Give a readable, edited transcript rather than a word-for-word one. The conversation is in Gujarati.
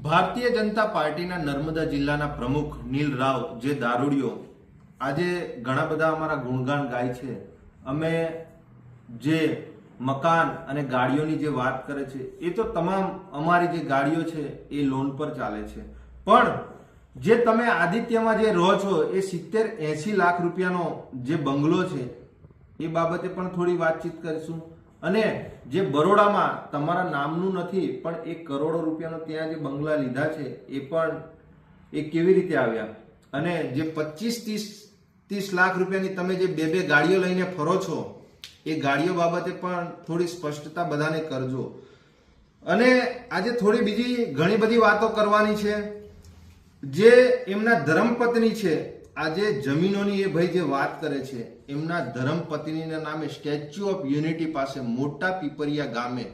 ભારતીય જનતા પાર્ટીના નર્મદા જિલ્લાના પ્રમુખ નીલ રાવ જે દારૂડિયો આજે ઘણા બધા અમારા ગુણગાન ગાય છે. અમે જે મકાન અને ગાડીઓની જે વાત કરે છે એ તો તમામ અમારી જે ગાડીઓ છે એ લોન પર ચાલે છે. પણ જે તમે આદિત્યમાં જે રહો છો એ 70-80 લાખ રૂપિયાનો જે બંગલો છે એ બાબતે પણ થોડી વાતચીત કરીશું. અને જે બરોડામાં તમારા નામનું નથી પણ 1 કરોડ રૂપિયાનો ત્યાં જે બંગલા લીધા છે એ પણ એ કેવી રીતે આવ્યા, અને જે 25-30 લાખ રૂપિયાની તમે જે બે ગાડીઓ લઈને ફરો છો એ ગાડીઓ બાબતે પણ થોડી સ્પષ્ટતા બધાને કરજો. અને આજે થોડી બીજી ઘણી બધી વાતો કરવાની છે. જે એમના ધર્મપત્ની છે, આજે જમીનોની એ ભાઈ જે વાત કરે છે, એમના ધર્મપત્નીના નામે સ્ટેચ્યુ ઓફ યુનિટી પાસે મોટા પીપરિયા ગામે